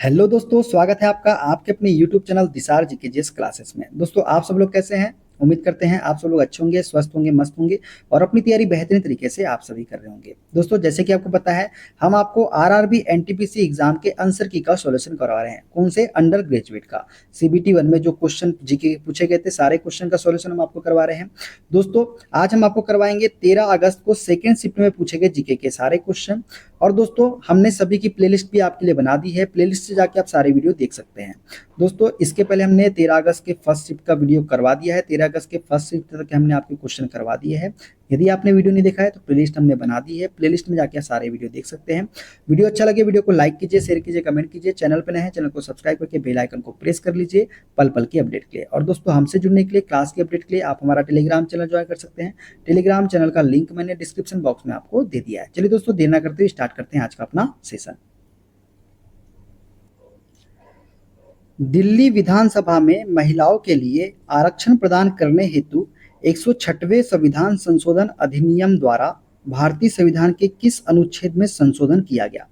Hello दोस्तों, स्वागत है आपका आपके अपने यूट्यूब चैनल दिसार जी के जीएस क्लासेस में। दोस्तों, आप सब लोग कैसे हैं? उम्मीद करते हैं आप सब लोग अच्छे होंगे, स्वस्थ होंगे, मस्त होंगे और अपनी तैयारी बेहतरीन तरीके से आप सभी कर रहे होंगे। दोस्तों, जैसे कि आपको पता है, हम आपको आरआरबी एनटीपीसी एग्जाम के आंसर की का सॉल्यूशन करवा रहे हैं। कौन से? अंडर ग्रेजुएट का सीबीटी 1 में जो क्वेश्चन जीके पूछे गए थे, सारे क्वेश्चन का सॉल्यूशन हम आपको करवा रहे हैं। दोस्तों, आज हम आपको करवाएंगे 13 अगस्त को सेकेंड शिफ्ट में पूछे गए जीके के सारे क्वेश्चन। और दोस्तों, हमने सभी की प्लेलिस्ट भी आपके लिए बना दी है, प्लेलिस्ट से जाके आप सारे वीडियो देख सकते हैं। दोस्तों, इसके पहले हमने 13 अगस्त के फर्स्ट शिफ्ट का वीडियो करवा दिया है। 13 अगस्त के फर्स्ट शिफ्ट तक हमने आपके क्वेश्चन करवा दिए हैं। यदि आपने वीडियो नहीं देखा है तो प्लेलिस्ट हमने बना दी है, प्लेलिस्ट में जाके सारे वीडियो देख सकते हैं। वीडियो अच्छा लगे वीडियो को लाइक कीजिए, शेयर कीजिए, कमेंट कीजिए। चैनल पर नए हैं, चैनल को सब्सक्राइब करके बेल आइकन को प्रेस कर लीजिए पल पल की अपडेट के लिए। और दोस्तों, हमसे जुड़ने के लिए, क्लास की अपडेट के लिए आप हमारा टेलीग्राम चैनल ज्वाइन कर सकते हैं। टेलीग्राम चैनल का लिंक मैंने डिस्क्रिप्शन बॉक्स में आपको दे दिया है। चलिए दोस्तों, देर ना करते हुए स्टार्ट करते हैं आज का अपना सेशन। दिल्ली विधानसभा में महिलाओं के लिए आरक्षण प्रदान करने हेतु 106वें संविधान संशोधन अधिनियम द्वारा भारतीय संविधान के किस अनुच्छेद में संशोधन किया गया?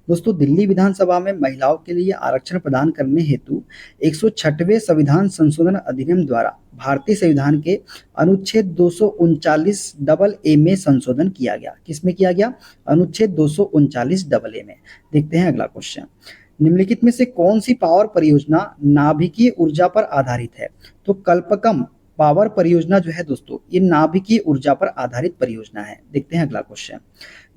दोस्तों, दिल्ली विधानसभा में महिलाओं के लिए आरक्षण प्रदान करने हेतु 106वें संविधान संशोधन अधिनियम द्वारा भारतीय संविधान के अनुच्छेद 239 डबल ए में संशोधन किया गया। किसमें किया गया? अनुच्छेद 239 डबल ए में। देखते हैं अगला क्वेश्चन। निम्नलिखित में से कौन सी पावर परियोजना नाभिकीय ऊर्जा पर आधारित है? तो कल्पकम पावर परियोजना जो है दोस्तों, ये नाभिकीय ऊर्जा पर आधारित परियोजना है। देखते हैं अगला क्वेश्चन।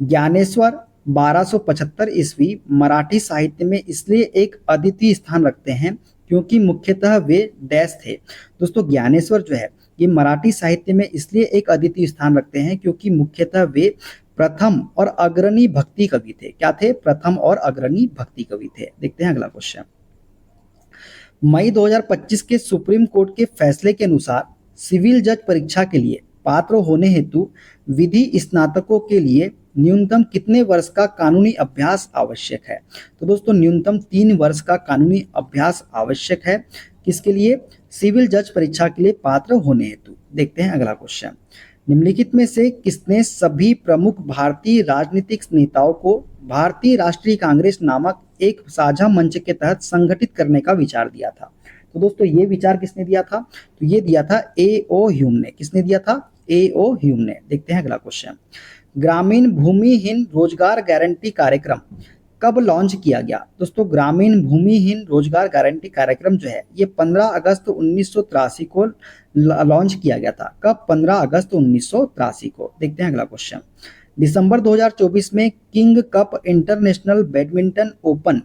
ज्ञानेश्वर 1275 ईस्वी मराठी साहित्य में इसलिए एक अद्वितीय स्थान रखते हैं क्योंकि मुख्यतः वे डैश थे। दोस्तों, ज्ञानेश्वर जो है ये मराठी साहित्य में इसलिए एक अद्वितीय स्थान रखते हैं क्योंकि मुख्यतः वे प्रथम और अग्रणी भक्ति कवि थे। क्या थे? प्रथम और अग्रणी भक्ति कवि थे। देखते हैं अगला क्वेश्चन। मई 2025 के सुप्रीम कोर्ट के फैसले के अनुसार सिविल जज परीक्षा के लिए पात्र होने हेतु विधि स्नातकों के लिए न्यूनतम कितने वर्ष का कानूनी अभ्यास आवश्यक है? तो दोस्तों, न्यूनतम 3 वर्ष का कानूनी अभ्यास आवश्यक है। किसके लिए? सिविल जज परीक्षा के लिए पात्र होने हेतु। देखते हैं अगला क्वेश्चन। निम्नलिखित में से किसने सभी प्रमुख भारतीय राजनीतिक नेताओं को भारतीय राष्ट्रीय कांग्रेस नामक एक साझा मंच के तहत संगठित करने का विचार दिया था? तो दोस्तों, ये विचार किसने दिया था? तो ये दिया था ए.ओ. ह्यूम ने। किसने दिया था? ए.ओ. ह्यूम ने। देखते हैं अगला क्वेश्चन। ग्रामीण भूमिहीन रोजगार गारंटी कार्यक्रम कब लॉन्च किया गया? दोस्तों, ग्रामीण भूमिहीन रोजगार गारंटी कार्यक्रम जो है ये 15 अगस्त 1983 को लॉन्च किया गया था। कब? 15 अगस्त 1983 को। देखते हैं अगला क्वेश्चन। दिसंबर 2024 में king cup international badminton open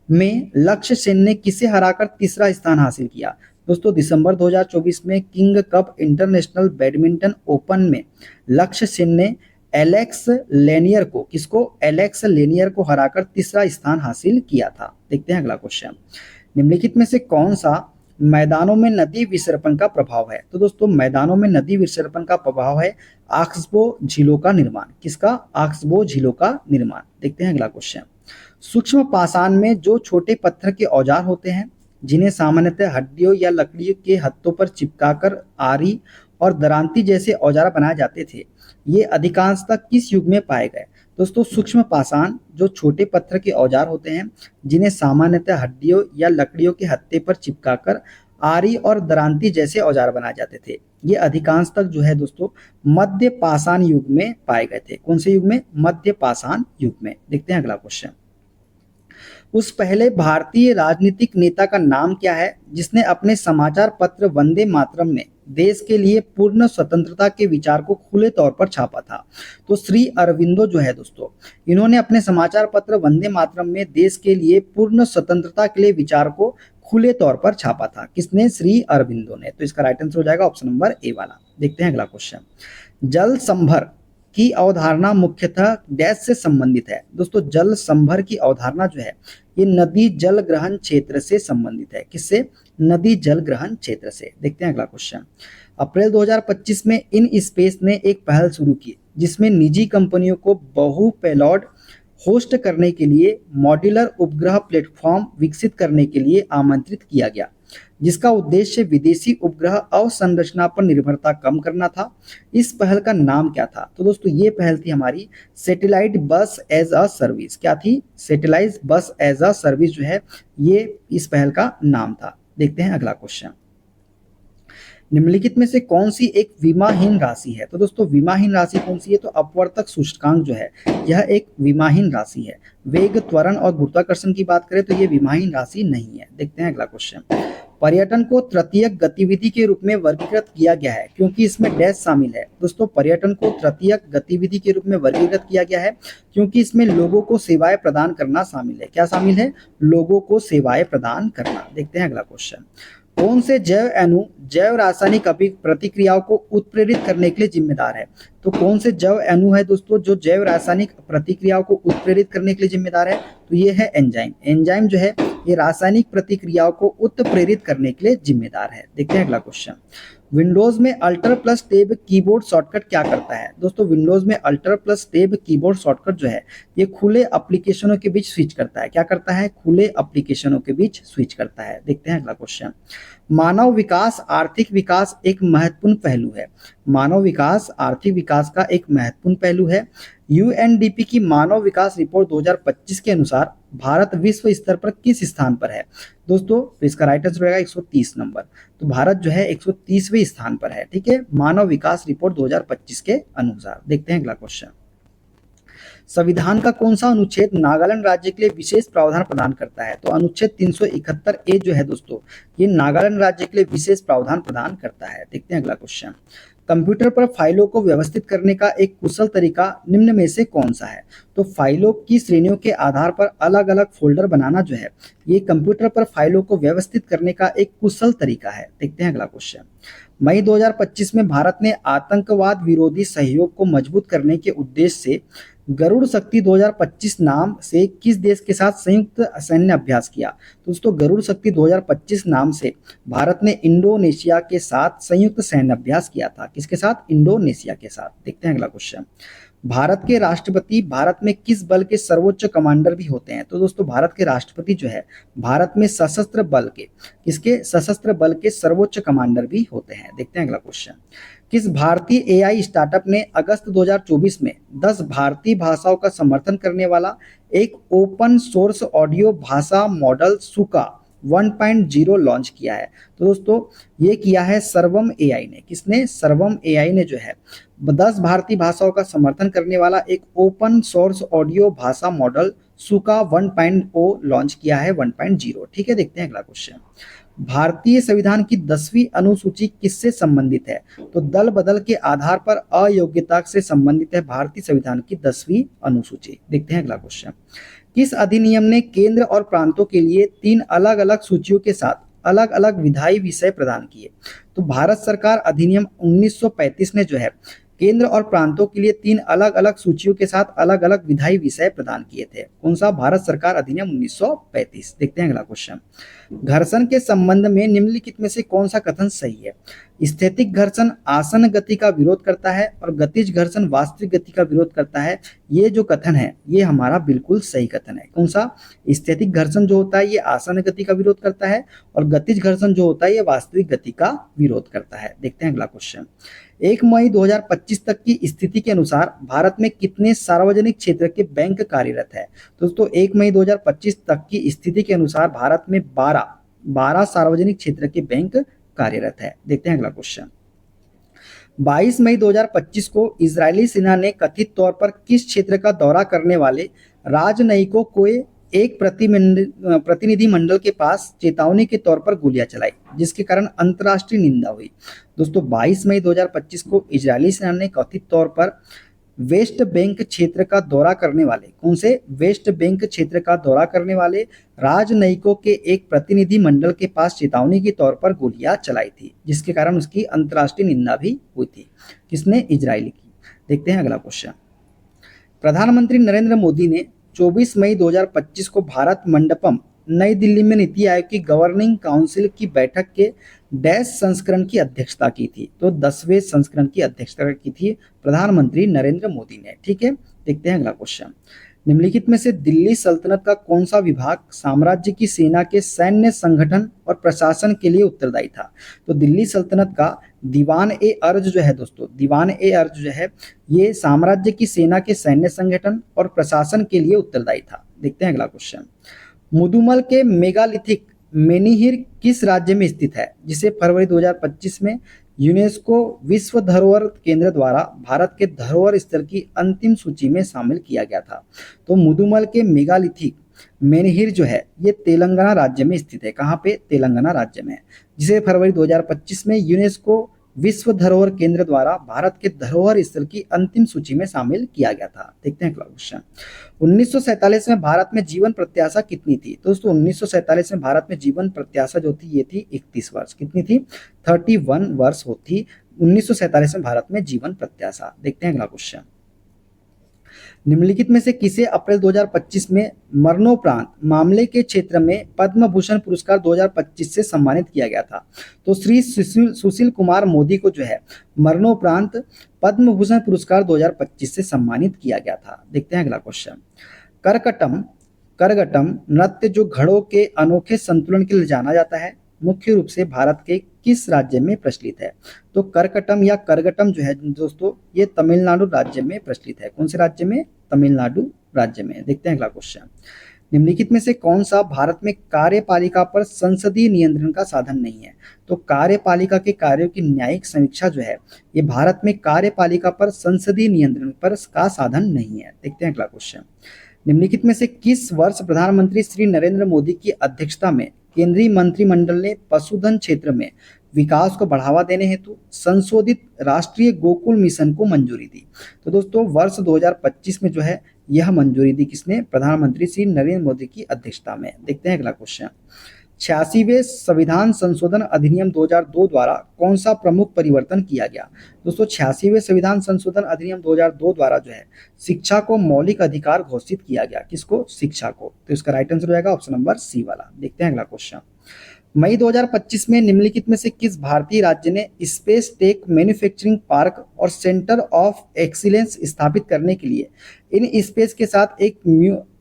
में लक्ष्य सेन ने किसे हराकर तीसरा स्थान हासिल किया? दोस्तों, दिसंबर 2024 में king cup international badminton open में लक्ष्य सेन ने एलेक्स लेनियर को, किसको? एलेक्स लेनियर को हराकर तीसरा स्थान हासिल किया था। देखते हैं अगला क्वेश्चन। निम्नलिखित में से कौन सा मैदानों में नदी विसर्पण का प्रभाव है? तो दोस्तों, मैदानों में नदी विसर्पण का प्रभाव है ऑक्सबो झीलों का निर्माण। किसका? ऑक्सबो झीलों का निर्माण। देखते हैं अगला क्वेश्चन। सूक्ष्म पाषाण में जो छोटे पत्थर के औजार होते हैं जिन्हें सामान्यतः हड्डियों या लकड़ियों के हत्थों पर चिपकाकर आरी और दरांती जैसे औजार बनाए जाते थे, ये अधिकांशतः किस युग में पाए गए? दोस्तों, सूक्ष्म पाषाण जो छोटे पत्थर के औजार होते हैं जिन्हें सामान्यतः हड्डियों या लकड़ियों के हत्थे पर चिपकाकर आरी और दरांती जैसे औजार बनाए जाते थे, ये अधिकांश तक जो है दोस्तों मध्य पाषाण युग में पाए गए थे। कौन से युग में? मध्य पाषाण युग में। देखते हैं अगला क्वेश्चन। उस पहले भारतीय राजनीतिक नेता का नाम क्या है जिसने अपने समाचार पत्र वंदे मातरम में देश के लिए पूर्ण स्वतंत्रता के विचार को खुले तौर पर छापा था? तो श्री अरविंदो जो है दोस्तों, इन्होंने अपने समाचार पत्र वंदे मातरम में देश के लिए पूर्ण स्वतंत्रता के लिए विचार को खुले तौर पर छापा था। किसने? श्री अरविंदो ने। तो इसका राइट आंसर हो जाएगा ऑप्शन नंबर ए वाला। देखते हैं अगला क्वेश्चन। जल संभर की अवधारणा मुख्यतः डैश से संबंधित है? दोस्तों, जल संभर की अवधारणा जो है ये नदी जल ग्रहण क्षेत्र से संबंधित है। किससे? नदी जल ग्रहण क्षेत्र से। देखते हैं अगला क्वेश्चन। अप्रैल 2025 में इन स्पेस ने एक पहल शुरू की जिसमें निजी कंपनियों को बहु पेलोड होस्ट करने के लिए मॉड्यूलर उपग्रह प्लेटफॉर्म विकसित करने के लिए आमंत्रित किया गया। जिसका उद्देश्य विदेशी उपग्रह अवसंरचना पर निर्भरता कम करना था। इस पहल का नाम क्या था? तो दोस्तों ये पहल थी हमारी सैटेलाइट बस एज अ सर्विस। क्या थी? सैटेलाइट बस एज अ सर्विस जो है ये इस पहल का नाम था। देखते हैं अगला क्वेश्चन। निम्नलिखित में से कौन सी एक विमाहीन राशि है? तो दोस्तों विमाहीन राशि कौन सी है? तो अपवर्तक सूचकांक जो है यह एक विमाहीन राशि है। वेग, त्वरण और गुरुत्वाकर्षण की बात करें तो ये विमाहीन राशि नहीं है। देखते हैं अगला क्वेश्चन। पर्यटन को तृतीयक गतिविधि के रूप में वर्गीकृत किया गया है क्योंकि इसमें डैश शामिल है। दोस्तों पर्यटन को तृतीयक गतिविधि के रूप में वर्गीकृत किया गया है क्योंकि इसमें लोगों को सेवाएं प्रदान करना शामिल है। क्या शामिल है? लोगों को सेवाएं प्रदान करना। देखते हैं अगला क्वेश्चन। कौन से जैव अणु जैव रासायनिक प्रतिक्रियाओं को उत्प्रेरित करने के लिए जिम्मेदार है? तो कौन से जैव अणु है दोस्तों जो जैव रासायनिक प्रतिक्रियाओं को उत्प्रेरित करने के लिए जिम्मेदार है? तो ये है एंजाइम। एंजाइम जो है ये रासायनिक प्रतिक्रियाओं को उत्प्रेरित करने के लिए जिम्मेदार है। देखते हैं अगला क्वेश्चन। विंडोज में alter plus tab keyboard shortcut क्या करता है? दोस्तों विंडोज में alter plus tab keyboard shortcut जो है ये खुले एप्लीकेशनों के बीच स्विच करता है। क्या करता है? खुले एप्लीकेशनों के बीच स्विच करता है। देखते हैं अगला क्वेश्चन। मानव विकास आर्थिक विकास एक महत्वपूर्ण पहलू है। मानव विकास आर्थिक विकास का एक महत्वपूर्ण पहलू है। यूएनडीपी की मानव विकास रिपोर्ट 2025 के अनुसार भारत विश्व स्तर पर किस स्थान पर है? दोस्तों इसका राइट आंसर रहेगा 130 नंबर। तो भारत जो है 130वें स्थान पर है। ठीक है, मानव विकास रिपोर्ट 2025 के अनुसार। देखते हैं अगला क्वेश्चन। संविधान का कौन सा अनुच्छेद नागालैंड राज्य के लिए विशेष प्रावधान प्रदान करता है? तो अनुच्छेद 371 ए जो है दोस्तों ये नागालैंड राज्य के लिए विशेष प्रावधान प्रदान करता है। देखते हैं अगला क्वेश्चन। कंप्यूटर पर फाइलों को व्यवस्थित करने का एक कुशल तरीका निम्न में से कौन सा है? तो फाइलों की श्रेणियों के आधार पर अलग अलग फोल्डर बनाना जो है ये कंप्यूटर पर फाइलों को व्यवस्थित करने का एक कुशल तरीका है। देखते हैं अगला क्वेश्चन। मई 2025 में भारत ने आतंकवाद विरोधी सहयोग को मजबूत करने के उद्देश्य से गरुड़ शक्ति 2025 नाम से किस देश के साथ संयुक्त सैन्य अभ्यास किया? तो दोस्तों गरुड़ शक्ति 2025 नाम से भारत ने इंडोनेशिया के साथ संयुक्त सैन्य अभ्यास किया था। किसके साथ? इंडोनेशिया के साथ। देखते हैं अगला क्वेश्चन। भारत के राष्ट्रपति भारत में किस बल के सर्वोच्च कमांडर भी होते हैं? तो दोस्तों भारत के राष्ट्रपति जो है भारत में सशस्त्र बल के किसके सशस्त्र बल के सर्वोच्च कमांडर भी होते हैं। देखते हैं अगला क्वेश्चन। किस भारतीय एआई स्टार्टअप ने अगस्त 2024 में 10 भारतीय भाषाओं का समर्थन करने वाला एक ओपन सोर्स ऑडियो भाषा मॉडल सुका 1.0 लॉन्च किया है? तो दोस्तों ये किया है सर्वम एआई ने। किसने? सर्वम एआई ने जो है 10 भारतीय भाषाओं का समर्थन करने वाला एक ओपन सोर्स ऑडियो भाषा मॉडल सुका 1.0 लॉन्च किया है 1.0। ठीक है, देखते हैं अगला क्वेश्चन। भारतीय संविधान की 10वीं अनुसूची किससे संबंधित है? तो दल बदल के आधार पर अयोग्यता से संबंधित है भारतीय संविधान की 10वीं अनुसूची। देखते हैं अगला क्वेश्चन। किस अधिनियम ने केंद्र और प्रांतों के लिए 3 अलग अलग सूचियों के साथ अलग अलग विधायी विषय प्रदान किए? तो भारत सरकार अधिनियम 1935 ने जो है केंद्र और प्रांतों के लिए 3 अलग अलग सूचियों के साथ अलग अलग विधायी विषय प्रदान किए थे। कौन सा? भारत सरकार अधिनियम 1935। देखते हैं अगला क्वेश्चन। घर्षण के संबंध में निम्नलिखित में से कौन सा कथन सही है? स्थैतिक घर्षण आसन गति का विरोध करता है और गतिज घर्षण वास्तविक गति का विरोध करता है। ये जो कथन है ये हमारा बिल्कुल सही कथन है। कौन सा? स्थैतिक घर्षण जो होता है ये आसन गति का विरोध करता है और गतिज घर्षण जो होता है ये वास्तविक गति का विरोध करता है। देखते हैं अगला क्वेश्चन। 1 मई 2025 तक की स्थिति के अनुसार भारत में कितने सार्वजनिक क्षेत्र के बैंक कार्यरत है? दोस्तों 1 मई 2025 तक की स्थिति के अनुसार भारत में 12 सार्वजनिक क्षेत्र के बैंक कार्यरत है। देखते हैं अगला क्वेश्चन। 22 मई 2025 को इजरायली सेना ने कथित तौर पर किस क्षेत्र का दौरा करने वाले राजनयिकों को एक प्रतिनिधि मंडल के पास चेतावनी के तौर पर गोलियां चलाई जिसके कारण अंतर्राष्ट्रीय निंदा हुई? दोस्तों 22 मई 2025 को इजरायली सेना ने कथित तौर पर वेस्ट बैंक क्षेत्र का दौरा करने वाले कौन से? वेस्ट बैंक क्षेत्र का दौरा करने वाले राजनयिकों के एक प्रतिनिधि मंडल के पास चेतावनी के तौर पर गोलियां चलाई थी जिसके कारण उसकी अंतर्राष्ट्रीय निंदा भी हुई थी। किसने? इजरायली की। देखते हैं अगला क्वेश्चन। प्रधानमंत्री नरेंद्र मोदी ने 24 मई 2025 को भारत मंडपम नई दिल्ली में नीति आयोग की गवर्निंग काउंसिल की बैठक के डैश संस्करण की अध्यक्षता की थी? तो 10वें संस्करण की अध्यक्षता की थी प्रधानमंत्री नरेंद्र मोदी ने। ठीक है, देखते हैं अगला क्वेश्चन। निम्नलिखित में से दिल्ली सल्तनत का कौन सा विभाग साम्राज्य की सेना के सैन्य संगठन और प्रशासन के लिए उत्तरदायी था? तो दिल्ली सल्तनत का दीवान ए अर्ज जो है दोस्तों, दीवान ए अर्ज जो है ये साम्राज्य की सेना के सैन्य संगठन और प्रशासन के लिए उत्तरदायी था। देखते हैं अगला क्वेश्चन। मुदुमल के मेगालिथिक मेनिहिर किस राज्य में स्थित है, जिसे फरवरी 2025 में यूनेस्को विश्व धरोहर केंद्र द्वारा भारत के धरोहर स्थल की अंतिम सूची में शामिल किया गया था? तो मुदुमल के मेगालिथिक मेनिहिर जो है ये तेलंगाना राज्य में स्थित है। कहाँ पे? तेलंगाना राज्य में, जिसे फरवरी 2025 में यूनेस्को विश्व धरोहर केंद्र द्वारा भारत के धरोहर स्थल की अंतिम सूची में शामिल किया गया था। देखते हैं अगला क्वेश्चन। 1947 में भारत में जीवन प्रत्याशा कितनी थी? दोस्तों 1947 में भारत में जीवन प्रत्याशा जो थी ये थी 31 वर्ष। कितनी थी? 31 वर्ष होती 1947 में भारत में जीवन प्रत्याशा। देखते हैं अगला क्वेश्चन। निम्नलिखित में से किसे अप्रैल 2025 में मरणोपरांत मामले के क्षेत्र में पद्म भूषण पुरस्कार 2025 से सम्मानित किया गया था? तो श्री सुशील कुमार मोदी को जो है मरणोपरांत पद्म भूषण पुरस्कार 2025 से सम्मानित किया गया था। देखते हैं अगला क्वेश्चन। करकटम करगटम नृत्य जो घड़ों के अनोखे संतुलन के लिए जाना जाता है, मुख्य रूप से भारत के किस राज्य में प्रचलित है? तो करकटम या करगटम जो है दोस्तों ये तमिलनाडु राज्य में प्रचलित है। कौन से राज्य में? तमिलनाडु राज्य में। देखते हैं अगला क्वेश्चन। निम्नलिखित में से कौन सा भारत में कार्यपालिका पर संसदीय नियंत्रण का साधन नहीं है? तो कार्यपालिका के कार्यों की न्यायिक समीक्षा जो है ये भारत में कार्यपालिका पर संसदीय नियंत्रण पर का साधन नहीं है। देखते हैं अगला क्वेश्चन। निम्नलिखित में से किस वर्ष प्रधानमंत्री श्री नरेंद्र मोदी की अध्यक्षता में केंद्रीय मंत्रिमंडल ने पशुधन क्षेत्र में विकास को बढ़ावा देने हेतु संशोधित राष्ट्रीय गोकुल मिशन को मंजूरी दी? तो दोस्तों वर्ष 2025 में जो है यह मंजूरी दी किसने? प्रधानमंत्री श्री नरेंद्र मोदी की अध्यक्षता में। देखते हैं अगला क्वेश्चन। 86वें संविधान संशोधन अधिनियम 2002 द्वारा कौन सा प्रमुख परिवर्तन किया गया? दोस्तों 86वें संविधान संशोधन अधिनियम 2002 द्वारा जो है शिक्षा को मौलिक अधिकार घोषित किया गया। किसको? शिक्षा को। तो इसका राइट आंसर हो जाएगा ऑप्शन नंबर सी वाला। देखते हैं अगला क्वेश्चन। मई 2025 में निम्नलिखित में से किस भारतीय राज्य ने स्पेस टेक मैन्युफैक्चरिंग पार्क और सेंटर ऑफ एक्सीलेंस स्थापित करने के लिए इन स्पेस के साथ एक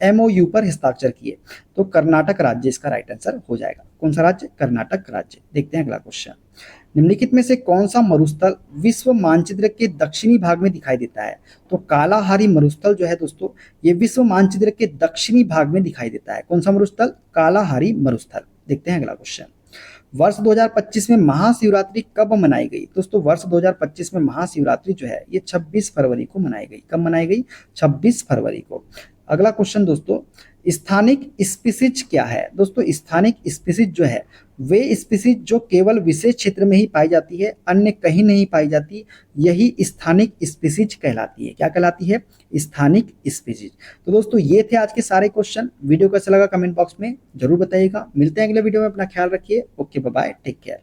MOU पर हस्ताक्षर किए? तो कर्नाटक राज्य इसका राइट आंसर हो जाएगा। कौन सा राज्य? कर्नाटक राज्य। देखते हैं अगला क्वेश्चन। निम्नलिखित में से कौन सा मरुस्थल विश्व मानचित्र के दक्षिणी भाग में दिखाई देता है? तो कालाहारी मरुस्थल जो है दोस्तों ये विश्व मानचित्र के दक्षिणी भाग में दिखाई देता है। कौन सा मरुस्थल? कालाहारी मरुस्थल। देखते हैं अगला क्वेश्चन। वर्ष 2025 में महाशिवरात्रि कब मनाई गई? दोस्तों वर्ष 2025 में महाशिवरात्रि जो है ये 26 फरवरी को मनाई गई। कब मनाई गई? 26 फरवरी को। अगला क्वेश्चन दोस्तों, स्थानिक स्पीसीज क्या है? दोस्तों स्थानिक स्पीसीज जो है वे स्पीसीज जो केवल विशेष क्षेत्र में ही पाई जाती है, अन्य कहीं नहीं पाई जाती, यही स्थानिक स्पीसीज कहलाती है। क्या कहलाती है? स्थानिक स्पीसीज। तो दोस्तों ये थे आज के सारे क्वेश्चन। वीडियो कैसा लगा कमेंट बॉक्स में जरूर बताइएगा। मिलते हैं अगले वीडियो में। अपना ख्याल रखिए। Okay bye bye, take care.